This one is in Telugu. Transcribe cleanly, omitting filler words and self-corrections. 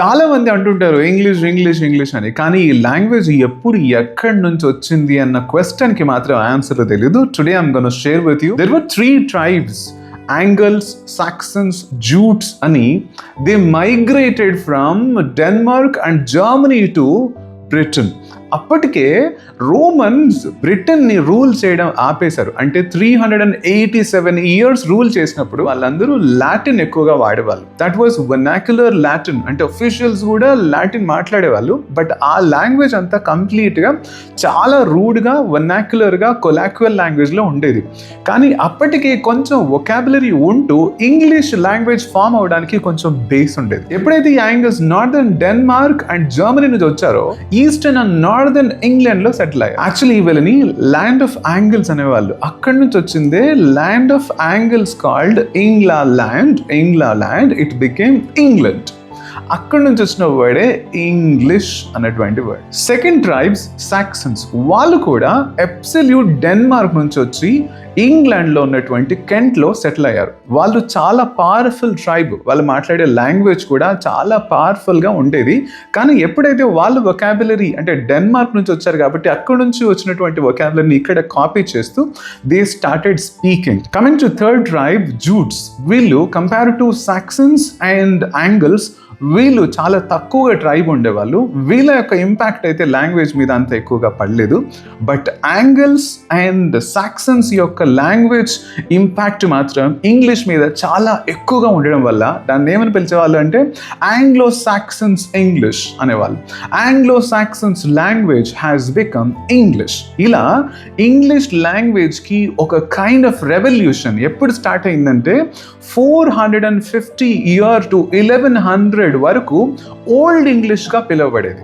చాలా మంది అంటుంటారు ఇంగ్లీష్ ఇంగ్లీష్ ఇంగ్లీష్ అని. కానీ ఈ లాంగ్వేజ్ ఎప్పుడు ఎక్కడి నుంచి వచ్చింది అన్న క్వశ్చన్ కి మాత్రం ఆన్సర్ తెలియదు. Today I'm gonna share with you. There were 3 tribes, Angles, Saxons, Jutes అని. They migrated from Denmark and Germany to Britain. అప్పటికే రోమన్స్ బ్రిటన్ని రూల్ చేయడం ఆపేశారు. అంటే 387 ఇయర్స్ రూల్ చేసినప్పుడు వాళ్ళందరూ లాటిన్ ఎక్కువగా వాడేవాళ్ళు. That was vernacular Latin. అంటే అఫీషియల్స్ కూడా లాటిన్ మాట్లాడేవాళ్ళు. బట్ ఆ లాంగ్వేజ్ అంతా కంప్లీట్గా చాలా రూడ్గా, వెర్నాక్యులర్గా, కొలాక్యువల్ లాంగ్వేజ్లో ఉండేది. కానీ అప్పటికి కొంచెం వొకాబులరీ ఉంటూ ఇంగ్లీష్ లాంగ్వేజ్ ఫామ్ అవడానికి కొంచెం బేస్ ఉండేది. ఎప్పుడైతే ఈ angles northern Denmark and Germany నుంచి వచ్చారో ఈస్టర్న్ అండ్ నార్దర్న్ ఇంగ్లాండ్ లో సెటిల్ అయ్యారు. యాక్చువల్లీ వీళ్ళని ల్యాండ్ ఆఫ్ యాంగిల్స్ అనేవాళ్ళు. అక్కడి నుంచి వచ్చిందే land of angles called England. It became England. అక్కడి నుంచి వచ్చిన వర్డే ఇంగ్లీష్ అనేటువంటి వర్డ్. Second tribes Saxons. వాళ్ళు కూడా అబ్సల్యూట్ డెన్మార్క్ నుంచి వచ్చి ఇంగ్లాండ్లో ఉన్నటువంటి కెంట్లో సెటిల్ అయ్యారు. వాళ్ళు చాలా పవర్ఫుల్ ట్రైబ్. వాళ్ళు మాట్లాడే లాంగ్వేజ్ కూడా చాలా పవర్ఫుల్గా ఉండేది. కానీ ఎప్పుడైతే వాళ్ళు వొకాబులరీ అంటే డెన్మార్క్ నుంచి వచ్చారు కాబట్టి అక్కడి నుంచి వచ్చినటువంటి వొకాబులరీని ఇక్కడ కాపీ చేస్తూ they started speaking. Coming to third tribe Jutes. వీళ్ళు compare to Saxons and Angles వీళ్ళు చాలా తక్కువగా ట్రైబ్ ఉండేవాళ్ళు. వీళ్ళ యొక్క ఇంపాక్ట్ అయితే లాంగ్వేజ్ మీద అంత ఎక్కువగా పడలేదు. బట్ యాంగిల్స్ అండ్ సాక్సన్స్ యొక్క లాంగ్వేజ్ ఇంపాక్ట్ మాత్రం ఇంగ్లీష్ మీద చాలా ఎక్కువగా ఉండడం వల్ల దాన్ని ఏమని పిలిచేవాళ్ళు అంటే ఆంగ్లో సాక్సన్స్ ఇంగ్లీష్ అనేవాళ్ళు. Anglo Saxons language has become English. ఇలా ఇంగ్లీష్ లాంగ్వేజ్కి ఒక కైండ్ ఆఫ్ రెవల్యూషన్ ఎప్పుడు స్టార్ట్ అయిందంటే 450 years to 1100 వరకు ఓల్డ్ ఇంగ్లీష్గా పిలువబడేది.